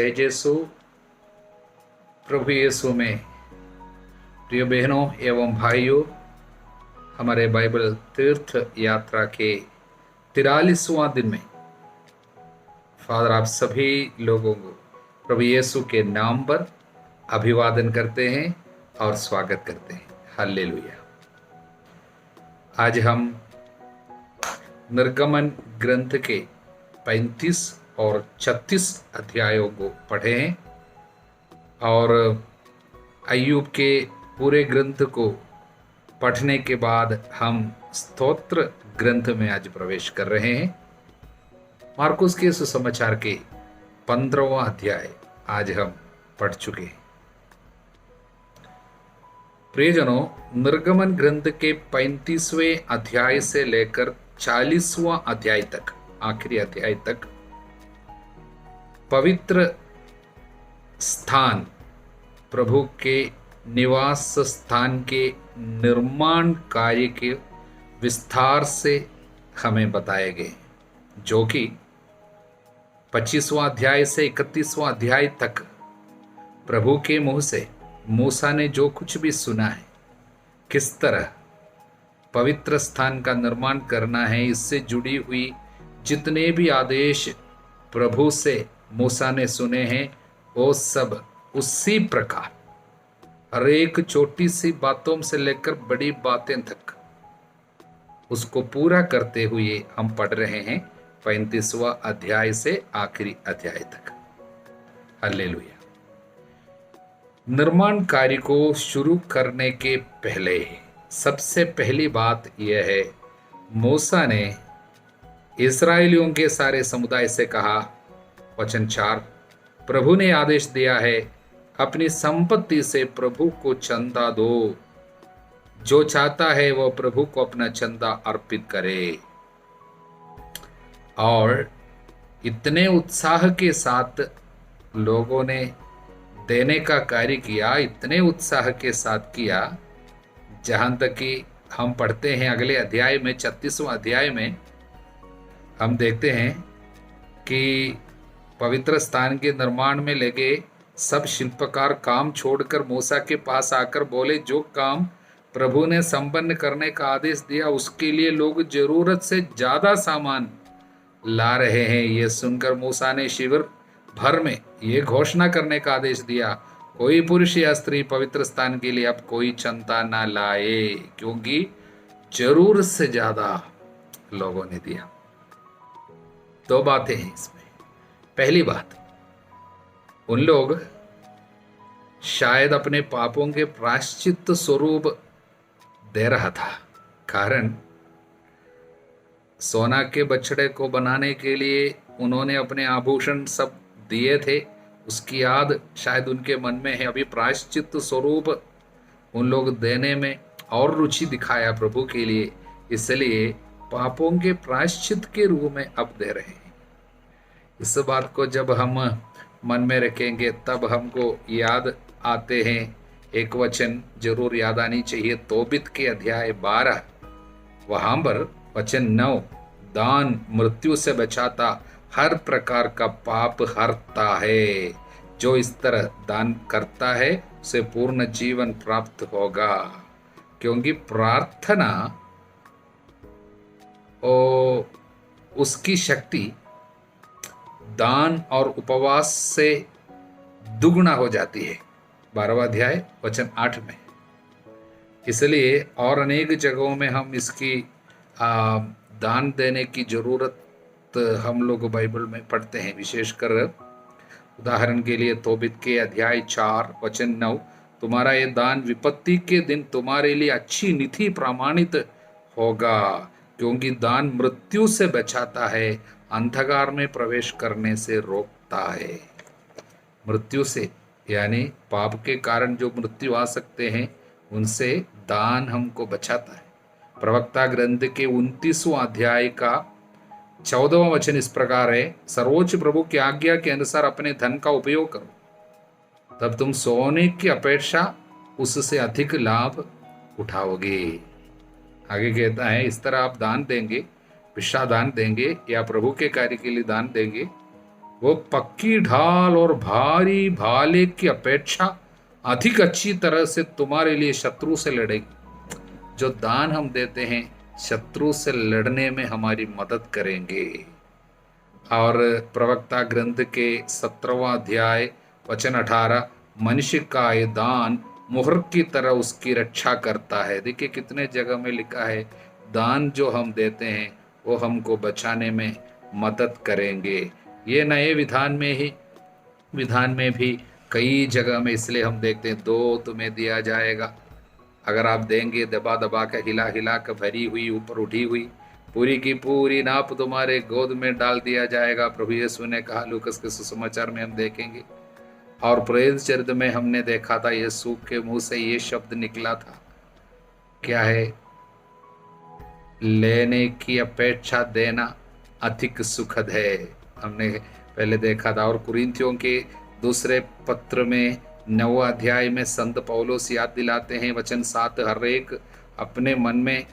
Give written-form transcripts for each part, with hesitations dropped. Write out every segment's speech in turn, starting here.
जय जयसु प्रभु यीशु में। प्रिय बहनों एवं भाइयों, हमारे बाइबल तीर्थ यात्रा के 43वां दिन में फादर आप सभी लोगों को प्रभु यीशु के नाम पर अभिवादन करते हैं और स्वागत करते हैं। हालेलुया। आज हम निर्गमन ग्रंथ के 35 और 36 अध्यायों को पढ़े हैं और अय्यूब के पूरे ग्रंथ को पढ़ने के बाद हम स्तोत्र ग्रंथ में आज प्रवेश कर रहे हैं। मार्कुस के सुसमाचार के 15वां अध्याय आज हम पढ़ चुके हैं। प्रियजनों, निर्गमन ग्रंथ के 35वें अध्याय से लेकर 40वां अध्याय तक, आखिरी अध्याय तक पवित्र स्थान, प्रभु के निवास स्थान के निर्माण कार्य के विस्तार से हमें बताए गए, जो कि 25वां अध्याय से 31वां अध्याय तक प्रभु के मुंह से मूसा ने जो कुछ भी सुना है, किस तरह पवित्र स्थान का निर्माण करना है, इससे जुड़ी हुई जितने भी आदेश प्रभु से मूसा ने सुने हैं, वो सब उसी प्रकार हर एक छोटी सी बातों से लेकर बड़ी बातें तक उसको पूरा करते हुए हम पढ़ रहे हैं 35वां अध्याय से आखिरी अध्याय तक। हालेलुया। निर्माण कार्य को शुरू करने के पहले सबसे पहली बात यह है, मूसा ने इस्राएलियों के सारे समुदाय से कहा, वचन 4, प्रभु ने आदेश दिया है, अपनी संपत्ति से प्रभु को चंदा दो। जो चाहता है वह प्रभु को अपना चंदा अर्पित करे। और इतने उत्साह के साथ लोगों ने देने का कार्य किया, इतने उत्साह के साथ किया, जहां तक कि हम पढ़ते हैं अगले अध्याय में, 36वां अध्याय में हम देखते हैं कि पवित्र स्थान के निर्माण में लगे सब शिल्पकार काम छोड़कर मूसा के पास आकर बोले, जो काम प्रभु ने संपन्न करने का आदेश दिया उसके लिए लोग जरूरत से ज्यादा सामान ला रहे हैं। ये सुनकर मूसा ने शिविर भर में ये घोषणा करने का आदेश दिया, कोई पुरुष या स्त्री पवित्र स्थान के लिए अब कोई चंदा ना लाए, क्योंकि जरूरत से ज्यादा लोगों ने दिया। दो बातें हैं इसमें। पहली बात, उन लोग शायद अपने पापों के प्रायश्चित स्वरूप दे रहा था, कारण सोना के बछड़े को बनाने के लिए उन्होंने अपने आभूषण सब दिए थे, उसकी याद शायद उनके मन में है। अभी प्रायश्चित स्वरूप उन लोग देने में और रुचि दिखाया प्रभु के लिए, इसलिए पापों के प्रायश्चित के रूप में अब दे रहे हैं। इस बात को जब हम मन में रखेंगे तब हमको याद आते हैं, एक वचन जरूर याद आनी चाहिए, तोबित के अध्याय 12, वहां पर वचन 9, दान मृत्यु से बचाता, हर प्रकार का पाप हरता है। जो इस तरह दान करता है उसे पूर्ण जीवन प्राप्त होगा, क्योंकि प्रार्थना उसकी शक्ति दान और उपवास से दुगुना हो जाती है। 12वां अध्याय वचन 8 में। इसलिए और अनेक जगहों में हम इसकी दान देने की जरूरत हम लोग बाइबल में पढ़ते हैं। विशेषकर उदाहरण के लिए तोबित के अध्याय 4 वचन 9, तुम्हारा ये दान विपत्ति के दिन तुम्हारे लिए अच्छी नीति प्रमाणित होगा, क्योंकि दान मृत्यु से बचाता है, अंधकार में प्रवेश करने से रोकता है। मृत्यु से यानी पाप के कारण जो मृत्यु आ सकते हैं, उनसे दान हमको बचाता है। प्रवक्ता ग्रंथ के 29वां अध्याय का 14वां वचन इस प्रकार है, सर्वोच्च प्रभु की आज्ञा के अनुसार अपने धन का उपयोग करो, तब तुम सोने की अपेक्षा उससे अधिक लाभ उठाओगे। आगे कहता है, इस तरह आप दान देंगे, भिक्षा दान देंगे या प्रभु के कार्य के लिए दान देंगे, वो पक्की ढाल और भारी भाले की अपेक्षा अधिक अच्छी तरह से तुम्हारे लिए शत्रु से लड़ेगी। जो दान हम देते हैं शत्रु से लड़ने में हमारी मदद करेंगे। और प्रवक्ता ग्रंथ के 17वां अध्याय वचन 18, मनुष्य का ये दान मुहर की तरह उसकी रक्षा करता है। देखिए कितने जगह में लिखा है दान जो हम देते हैं वो हमको बचाने में मदद करेंगे। ये नए विधान में भी कई जगह में इसलिए हम देखते हैं 2 तुम्हें दिया जाएगा। अगर आप देंगे दबा दबा के हिला हिला कर भरी हुई ऊपर उठी हुई पूरी की पूरी नाप तुम्हारे गोद में डाल दिया जाएगा, प्रभु यीशु ने कहा। लूकस के सुसमाचार में हम देखेंगे। और प्रेरित चरित्र में हमने देखा था यीशु के मुंह से ये शब्द निकला था, क्या है? लेने की अपेक्षा देना अधिक सुखद है। हमने पहले देखा था। और कुरिन्थियों के दूसरे पत्र में 9वां अध्याय में संत पौलुस याद दिलाते हैं वचन 7, हर एक अपने मन में,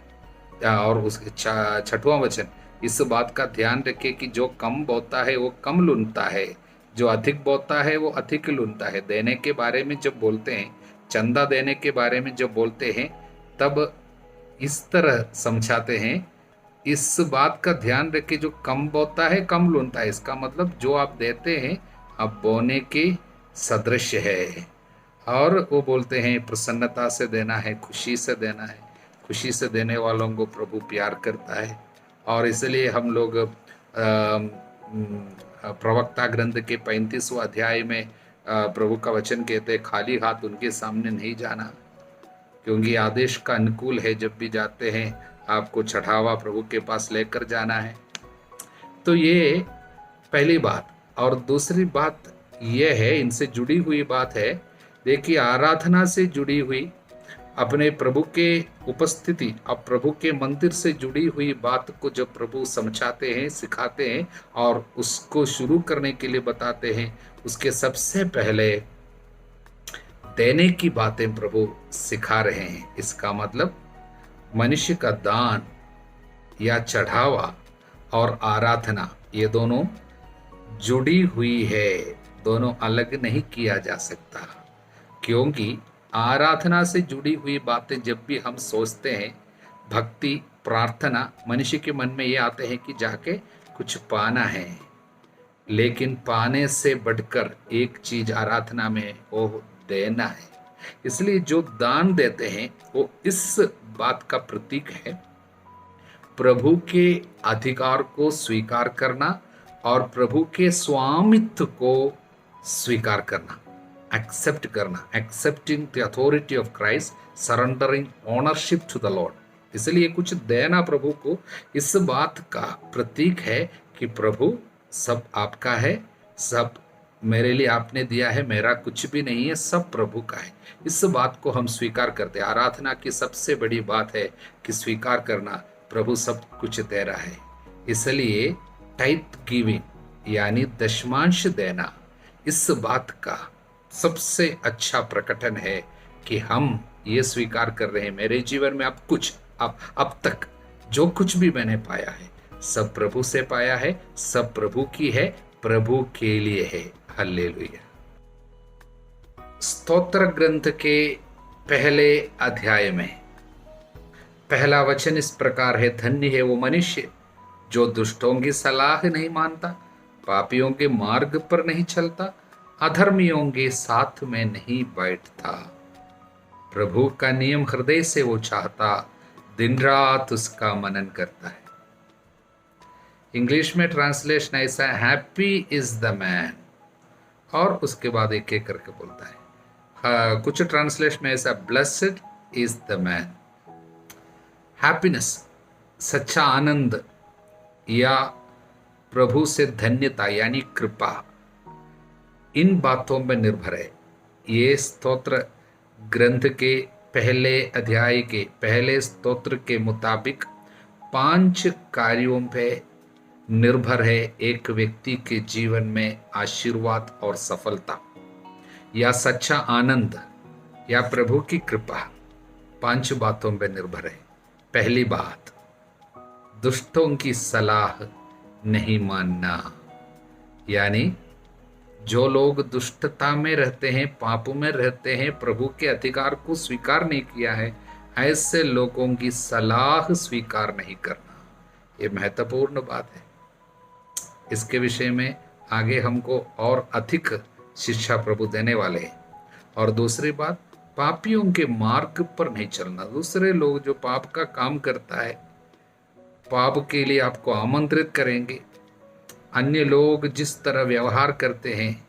और उसके 6वां वचन, इस बात का ध्यान रखे कि जो कम बोता है वो कम लुनता है, जो अधिक बोता है वो अधिक लुनता है। देने के बारे में जब बोलते हैं, चंदा देने के बारे में जब बोलते हैं, तब इस तरह समझाते हैं, इस बात का ध्यान रखे जो कम बोता है कम लुनता है। इसका मतलब जो आप देते हैं आप बोने के सदृश है। और वो बोलते हैं प्रसन्नता से देना है, खुशी से देना है। खुशी से देने वालों को प्रभु प्यार करता है। और इसलिए हम लोग प्रवक्ता ग्रंथ के 35वां अध्याय में प्रभु का वचन कहते हैं, खाली हाथ उनके सामने नहीं जाना, क्योंकि आदेश का अनुकूल है। जब भी जाते हैं आपको चढ़ावा प्रभु के पास लेकर जाना है। तो ये पहली बात। और दूसरी बात यह है, इनसे जुड़ी हुई बात है, देखिए आराधना से जुड़ी हुई, अपने प्रभु के उपस्थिति और प्रभु के मंदिर से जुड़ी हुई बात को जब प्रभु समझाते हैं, सिखाते हैं और उसको शुरू करने के लिए बताते हैं, उसके सबसे पहले देने की बातें प्रभु सिखा रहे हैं। इसका मतलब मनुष्य का दान या चढ़ावा और आराधना ये दोनों जुड़ी हुई है, दोनों अलग नहीं किया जा सकता। क्योंकि आराधना से जुड़ी हुई बातें जब भी हम सोचते हैं, भक्ति प्रार्थना, मनुष्य के मन में ये आते हैं कि जाके कुछ पाना है। लेकिन पाने से बढ़कर एक चीज आराधना में वो देना है। इसलिए जो दान देते हैं वो इस बात का प्रतीक है, प्रभु के अधिकार को स्वीकार करना और प्रभु के स्वामित्व को स्वीकार करना, एक्सेप्ट करना, accepting the authority of Christ, surrendering ownership to the lord. इसलिए कुछ देना प्रभु को इस बात का प्रतीक है कि प्रभु सब आपका है, सब मेरे लिए आपने दिया है, मेरा कुछ भी नहीं है, सब प्रभु का है। इस बात को हम स्वीकार करते हैं। आराधना की सबसे बड़ी बात है कि स्वीकार करना प्रभु सब कुछ दे रहा है। इसलिए टाइथ गिविंग यानी दशमांश देना इस बात का सबसे अच्छा प्रकटन है कि हम ये स्वीकार कर रहे हैं, मेरे जीवन में अब तक जो कुछ भी मैंने पाया है सब प्रभु से पाया है, सब प्रभु की है, प्रभु के लिए है। हालेलुया। स्तोत्र ग्रंथ के पहले अध्याय में पहला वचन इस प्रकार है, धन्य है वो मनुष्य जो दुष्टों की सलाह नहीं मानता, पापियों के मार्ग पर नहीं चलता, अधर्मियों के साथ में नहीं बैठता। प्रभु का नियम हृदय से वो चाहता, दिन रात उसका मनन करता है। इंग्लिश में ट्रांसलेशन ऐसा है, हैप्पी इज द मैन, और उसके बाद एक एक करके बोलता है। कुछ ट्रांसलेशन में ऐसा, blessed is the man. Happiness, सच्चा आनंद या प्रभु से धन्यता यानी कृपा, इन बातों में निर्भर है। ये स्तोत्र ग्रंथ के पहले अध्याय के पहले स्तोत्र के मुताबिक 5 कार्यों पे निर्भर है एक व्यक्ति के जीवन में आशीर्वाद और सफलता या सच्चा आनंद या प्रभु की कृपा। 5 बातों पे निर्भर है। पहली बात, दुष्टों की सलाह नहीं मानना। यानी जो लोग दुष्टता में रहते हैं, पाप में रहते हैं, प्रभु के अधिकार को स्वीकार नहीं किया है, ऐसे लोगों की सलाह स्वीकार नहीं करना, ये महत्वपूर्ण बात है। इसके विषय में आगे हमको और अधिक शिक्षा प्रभु देने वाले हैं। और दूसरी बात, पापियों के मार्ग पर नहीं चलना। दूसरे लोग जो पाप का काम करता है, पाप के लिए आपको आमंत्रित करेंगे, अन्य लोग जिस तरह व्यवहार करते हैं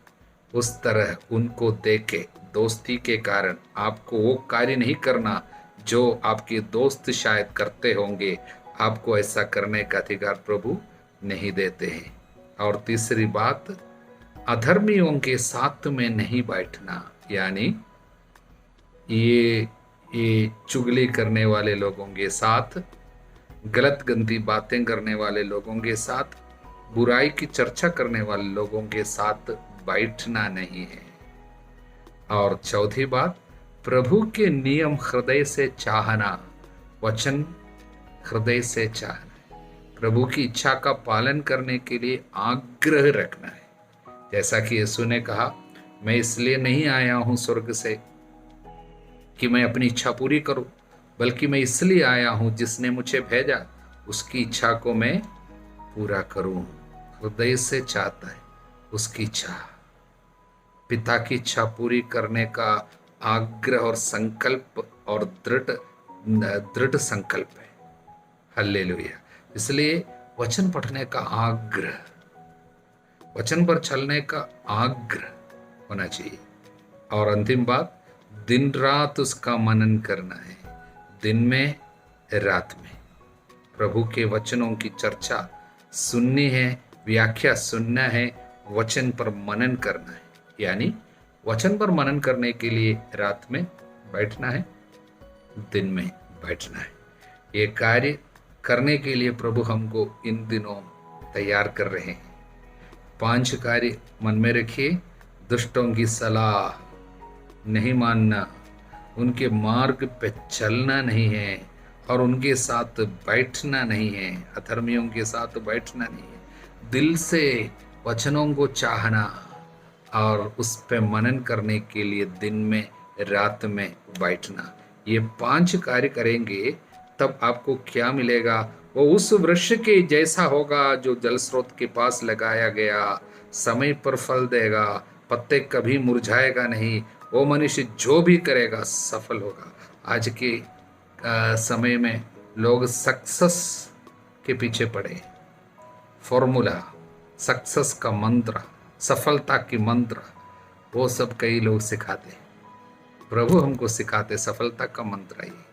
उस तरह उनको देखे दोस्ती के कारण आपको वो कार्य नहीं करना जो आपके दोस्त शायद करते होंगे। आपको ऐसा करने का अधिकार प्रभु नहीं देते हैं। और तीसरी बात, अधर्मियों के साथ में नहीं बैठना, यानी ये चुगली करने वाले लोगों के साथ, गलत गंदी बातें करने वाले लोगों के साथ, बुराई की चर्चा करने वाले लोगों के साथ बैठना नहीं है। और चौथी बात, प्रभु के नियम हृदय से चाहना, वचन हृदय से चाहना, प्रभु की इच्छा का पालन करने के लिए आग्रह रखना है। जैसा कि यीशु ने कहा, मैं इसलिए नहीं आया हूं स्वर्ग से कि मैं अपनी इच्छा पूरी करूं, बल्कि मैं इसलिए आया हूं जिसने मुझे भेजा उसकी इच्छा को मैं पूरा करूं। हृदय से चाहता है उसकी इच्छा, पिता की इच्छा पूरी करने का आग्रह और संकल्प और दृढ़ संकल्प है। हालेलुया। इसलिए वचन पढ़ने का आग्रह, वचन पर चलने का आग्रह होना चाहिए। और अंतिम बात, दिन रात उसका मनन करना है, दिन में रात में प्रभु के वचनों की चर्चा सुननी है, व्याख्या सुनना है, वचन पर मनन करना है। यानी वचन पर मनन करने के लिए रात में बैठना है, दिन में बैठना है। ये कार्य करने के लिए प्रभु हमको इन दिनों तैयार कर रहे हैं। 5 कार्य मन में रखिए। दुष्टों की सलाह नहीं मानना, उनके मार्ग पे चलना नहीं है और उनके साथ बैठना नहीं है, अधर्मियों के साथ बैठना नहीं है। दिल से वचनों को चाहना और उस पे मनन करने के लिए दिन में रात में बैठना। ये 5 कार्य करेंगे तब आपको क्या मिलेगा? वो उस वृक्ष के जैसा होगा जो जल स्रोत के पास लगाया गया, समय पर फल देगा, पत्ते कभी मुरझाएगा नहीं। वो मनुष्य जो भी करेगा सफल होगा। आज के समय में लोग सक्सेस के पीछे पड़े, फॉर्मूला, सक्सेस का मंत्र, सफलता की मंत्र, वो सब कई लोग सिखाते। प्रभु हमको सिखाते सफलता का मंत्र है।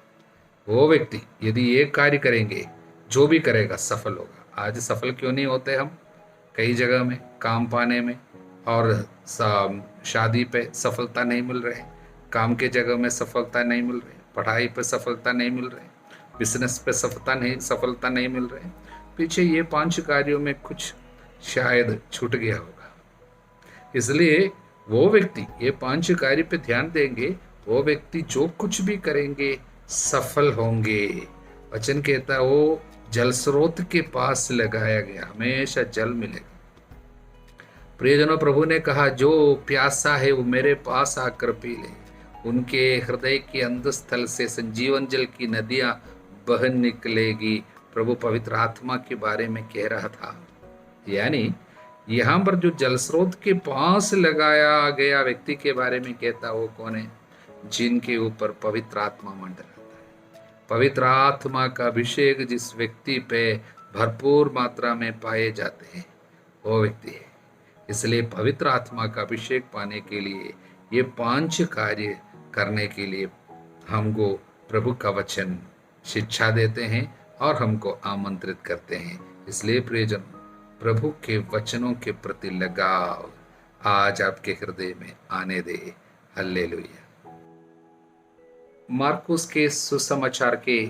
वो व्यक्ति यदि ये कार्य करेंगे, जो भी करेगा सफल होगा। आज सफल क्यों नहीं होते हम? कई जगह में काम पाने में और शादी पे सफलता नहीं मिल रहे, काम के जगह में सफलता नहीं मिल रही, पढ़ाई पे सफलता नहीं मिल रही, बिजनेस पे सफलता नहीं मिल रही। पीछे ये 5 कार्यों में कुछ शायद छूट गया होगा। इसलिए वो व्यक्ति ये 5 कार्य पे ध्यान देंगे, वो व्यक्ति जो कुछ भी करेंगे सफल होंगे। वचन कहता है वो जल स्रोत के पास लगाया गया, हमेशा जल मिलेगा। प्रियजनों, प्रभु ने कहा जो प्यासा है वो मेरे पास आकर पी ले, उनके हृदय के अंतस्थल से संजीवन जल की नदियां बह निकलेगी। प्रभु पवित्र आत्मा के बारे में कह रहा था। यानी यहाँ पर जो जल स्रोत के पास लगाया गया व्यक्ति के बारे में कहता, वो कौन है? जिनके ऊपर पवित्र आत्मा मंडराता है। पवित्र आत्मा का अभिषेक जिस व्यक्ति पे भरपूर मात्रा में पाए जाते हैं वो व्यक्ति है। इसलिए पवित्र आत्मा का अभिषेक पाने के लिए ये 5 कार्य करने के लिए हमको प्रभु का वचन शिक्षा देते हैं और हमको आमंत्रित करते हैं। इसलिए प्रियजन, प्रभु के वचनों के प्रति लगाव आज आपके हृदय में आने दे। हल्लेलुया। मार्कुस के सुसमाचार के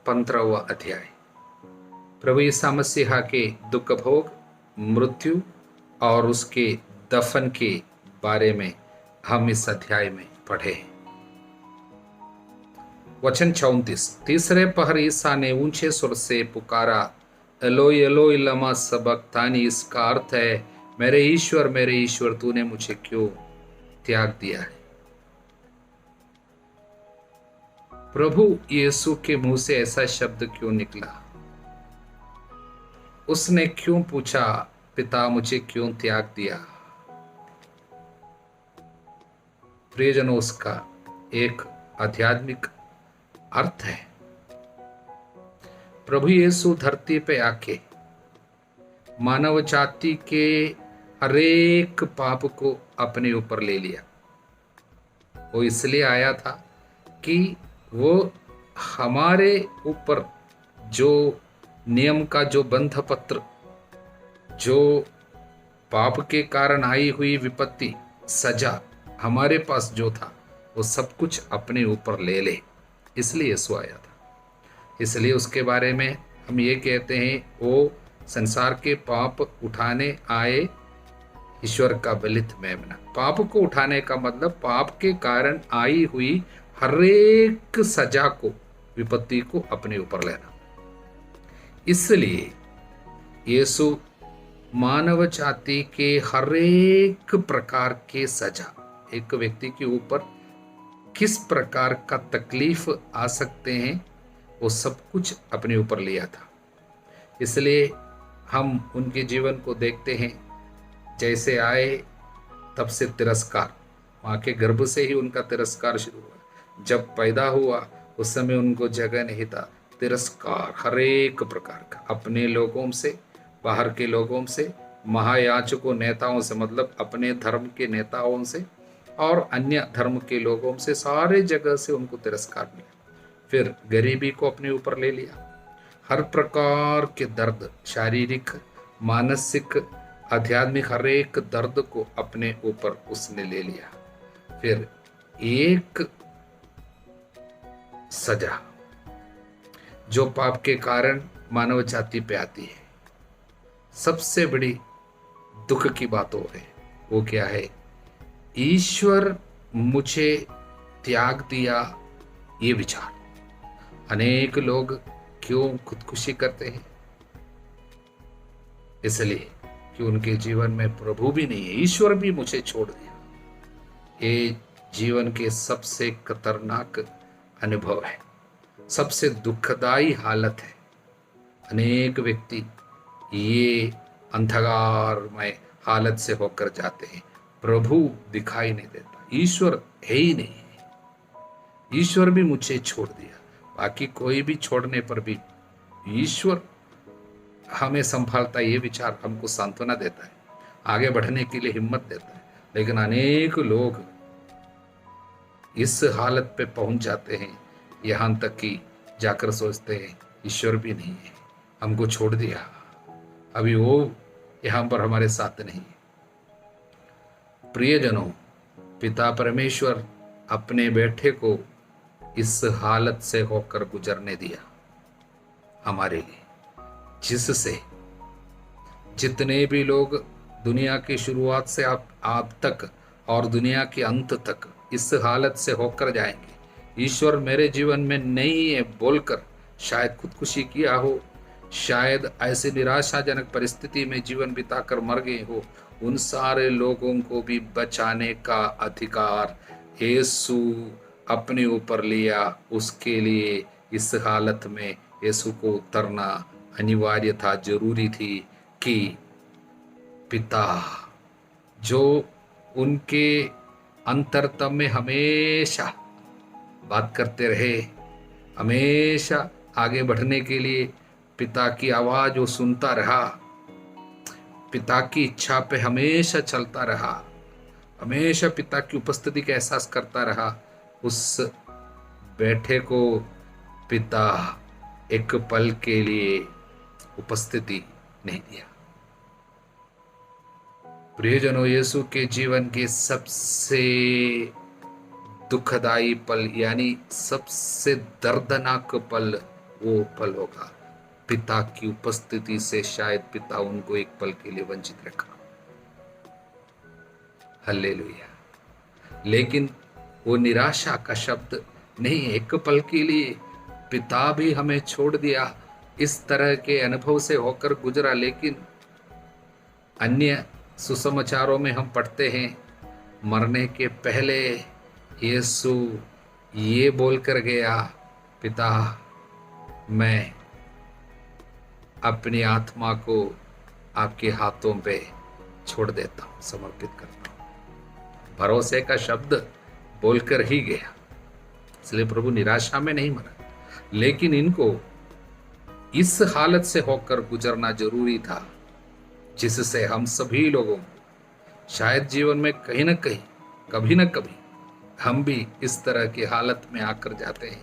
15वां अध्याय, प्रभु यीशु मसीह के दुख भोग, मृत्यु और उसके दफन के बारे में हम इस अध्याय में पढ़े। वचन 34, तीसरे पहर ईसा ने ऊंचे सुर से पुकारा, एलोई एलोई लमा सबक्तानी। इसका अर्थ है, मेरे ईश्वर तूने मुझे क्यों त्याग दिया है। प्रभु यीशु के मुंह से ऐसा शब्द क्यों निकला? उसने क्यों पूछा, पिता मुझे क्यों त्याग दिया? प्रियजनों, उसका एक आध्यात्मिक अर्थ है। प्रभु यीशु धरती पे आके मानव जाति के हरेक पाप को अपने ऊपर ले लिया। वो इसलिए आया था कि वो हमारे ऊपर जो नियम का जो बंध पत्र, जो पाप के कारण आई हुई विपत्ति, सजा हमारे पास जो था, वो सब कुछ अपने ऊपर ले ले, इसलिए यीशु आया था। इसलिए उसके बारे में हम ये कहते हैं, वो संसार के पाप उठाने आए, ईश्वर का बलित मेमना। पाप को उठाने का मतलब पाप के कारण आई हुई हरेक सजा को, विपत्ति को अपने ऊपर लेना। इसलिए यीशु मानव जाति के हरेक प्रकार के सजा, एक व्यक्ति के ऊपर किस प्रकार का तकलीफ आ सकते हैं, वो सब कुछ अपने ऊपर लिया था। इसलिए हम उनके जीवन को देखते हैं, जैसे आए तब से तिरस्कार, माँ के गर्भ से ही उनका तिरस्कार शुरू हुआ। जब पैदा हुआ उस समय उनको जगह नहीं था, तिरस्कार हरेक प्रकार का, अपने लोगों से, बाहर के लोगों से, महायाजकों नेताओं से, मतलब अपने धर्म के नेताओं से और अन्य धर्म के लोगों से, सारे जगह से उनको तिरस्कार मिला। फिर गरीबी को अपने ऊपर ले लिया, हर प्रकार के दर्द, शारीरिक, मानसिक, आध्यात्मिक, हर एक दर्द को अपने ऊपर उसने ले लिया। फिर एक सजा जो पाप के कारण मानव जाति पे आती है, सबसे बड़ी दुख की बात हो है, वो क्या है? ईश्वर मुझे त्याग दिया, ये विचार। अनेक लोग क्यों खुदकुशी करते हैं? इसलिए कि उनके जीवन में प्रभु भी नहीं है, ईश्वर भी मुझे छोड़ दिया। ये जीवन के सबसे खतरनाक अनुभव है, सबसे दुखदाई हालत है। अनेक व्यक्ति ये अंधकारमय हालत से होकर जाते हैं, प्रभु दिखाई नहीं देता, ईश्वर है ही नहीं है, ईश्वर भी मुझे छोड़ दिया। बाकी कोई भी छोड़ने पर भी ईश्वर हमें संभालता, ये विचार हमको सांत्वना देता है, आगे बढ़ने के लिए हिम्मत देता है। लेकिन अनेक लोग इस हालत पे पहुंच जाते हैं, यहाँ तक कि जाकर सोचते हैं ईश्वर भी नहीं है, हमको छोड़ दिया, अभी वो यहाँ पर हमारे साथ नहीं है। प्रियजनों, पिता परमेश्वर अपने बेटे को इस हालत से होकर गुजरने दिया हमारे लिए, जिससे जितने भी लोग दुनिया की शुरुआत से आप तक और दुनिया के अंत तक इस हालत से होकर जाएंगे, ईश्वर मेरे जीवन में नहीं है बोलकर शायद खुदकुशी किया हो, शायद ऐसी निराशाजनक परिस्थिति में जीवन बिताकर मर गए हो, उन सारे लोगों को भी बचाने का अधिकार यीशु अपने ऊपर लिया। उसके लिए इस हालत में यीशु को उतरना अनिवार्य था, जरूरी थी कि पिता जो उनके अंतरतम में हमेशा बात करते रहे, हमेशा आगे बढ़ने के लिए पिता की आवाज वो सुनता रहा, पिता की इच्छा पे हमेशा चलता रहा, हमेशा पिता की उपस्थिति का एहसास करता रहा, उस बेटे को पिता एक पल के लिए उपस्थिति नहीं दिया। प्रियजनों, यीशु के जीवन के सबसे दुखदाई पल यानी सबसे दर्दनाक पल वो पल होगा, पिता की उपस्थिति से शायद पिता उनको एक पल के लिए वंचित रखा। हालेलुया। लेकिन वो निराशा का शब्द नहीं, एक पल के लिए पिता भी हमें छोड़ दिया, इस तरह के अनुभव से होकर गुजरा। लेकिन अन्य सुसमाचारों में हम पढ़ते हैं, मरने के पहले यीशु ये बोलकर गया, पिता मैं अपनी आत्मा को आपके हाथों पे छोड़ देता हूँ, समर्पित करता हूँ। भरोसे का शब्द बोलकर ही गया। इसलिए प्रभु निराशा में नहीं मरा, लेकिन इनको इस हालत से होकर गुजरना जरूरी था, जिससे हम सभी लोगों को शायद जीवन में कहीं न कहीं, कभी न कभी हम भी इस तरह की हालत में आकर जाते हैं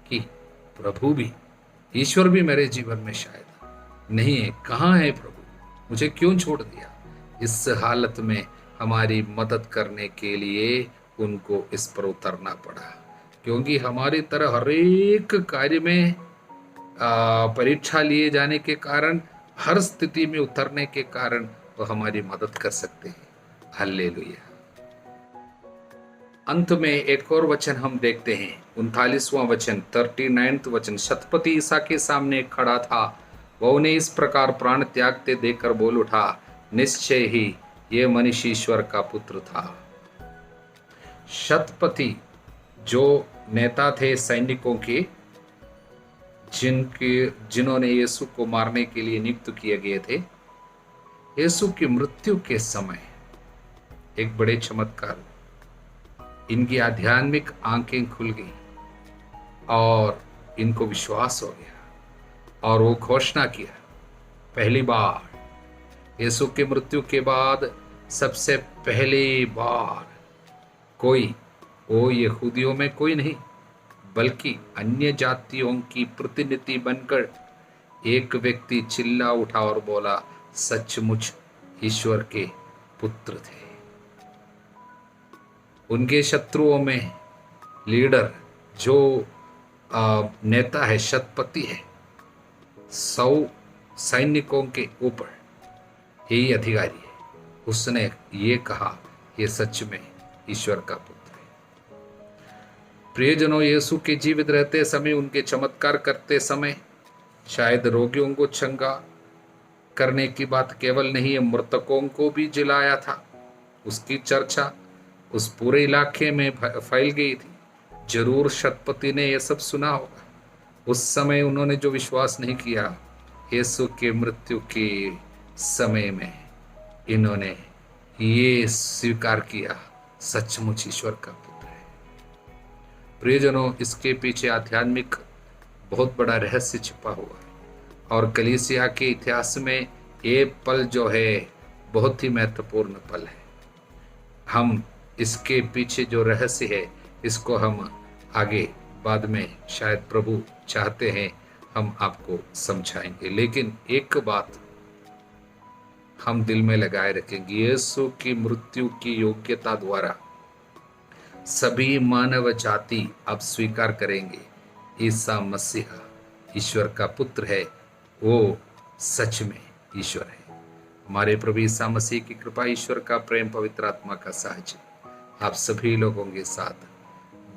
कि प्रभु भी, ईश्वर भी मेरे जीवन में शायद नहीं है, कहाँ है प्रभु, मुझे क्यों छोड़ दिया। इस हालत में हमारी मदद करने के लिए उनको इस पर उतरना पड़ा, क्योंकि हमारी तरह हर एक कार्य में परीक्षा लिए जाने के कारण, हर स्थिति में उतरने के कारण वो हमारी मदद कर सकते हैं। हालेलुया। अंत में एक और वचन हम देखते हैं, 39वां वचन, 39वां वचन। शतपति ईसा के सामने खड़ा था, वह उन्हें इस प्रकार प्राण त्यागते देखकर बोल उठा, निश्चय ही ये मनुष्य ईश्वर का पुत्र था। शतपति जो नेता थे सैनिकों के, जिन्होंने यीशु को मारने के लिए नियुक्त किए गए थे, यीशु की मृत्यु के समय एक बड़े चमत्कार, इनकी आध्यात्मिक आंखें खुल गई और इनको विश्वास हो गया और वो घोषणा किया, पहली बार यीशु के मृत्यु के बाद सबसे पहली बार कोई, वो यहूदियों में कोई नहीं बल्कि अन्य जातियों की प्रतिनिधि बनकर एक व्यक्ति चिल्ला उठा और बोला, सचमुच ईश्वर के पुत्र थे। उनके शत्रुओं में लीडर जो नेता है, शतपति है, 100 सैनिकों के ऊपर यही अधिकारी है, उसने ये कहा, ये सच में ईश्वर का पुत्र है। प्रियजनों, यीशु के जीवित रहते समय, उनके चमत्कार करते समय शायद रोगियों को चंगा करने की बात केवल नहीं है, मृतकों को भी जिलाया था। उसकी चर्चा उस पूरे इलाके में फैल गई थी। जरूर शतपति ने यह सब सुना होगा। उस समय उन्होंने जो विश्वास नहीं किया, यीशु के मृत्यु के समय में इन्होंने ये स्वीकार किया, सचमुच ईश्वर का पुत्र है। प्रियजनों, इसके पीछे आध्यात्मिक बहुत बड़ा रहस्य छिपा हुआ है और कलीसिया के इतिहास में ये पल जो है बहुत ही महत्वपूर्ण पल है। हम इसके पीछे जो रहस्य है, इसको हम आगे बाद में शायद प्रभु चाहते हैं हम आपको समझाएंगे। लेकिन एक बात हम दिल में लगाए रखेंगे, यीशु की मृत्यु की योग्यता द्वारा सभी मानव जाति अब स्वीकार करेंगे, ईसा मसीहा ईश्वर का पुत्र है, वो सच में ईश्वर है। हमारे प्रभु ईसा मसीह की कृपा, ईश्वर का प्रेम, पवित्र आत्मा का साहचर्य आप सभी लोगों के साथ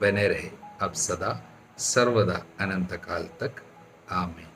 बने रहे, अब सदा सर्वदा अनंत काल तक। आमीन।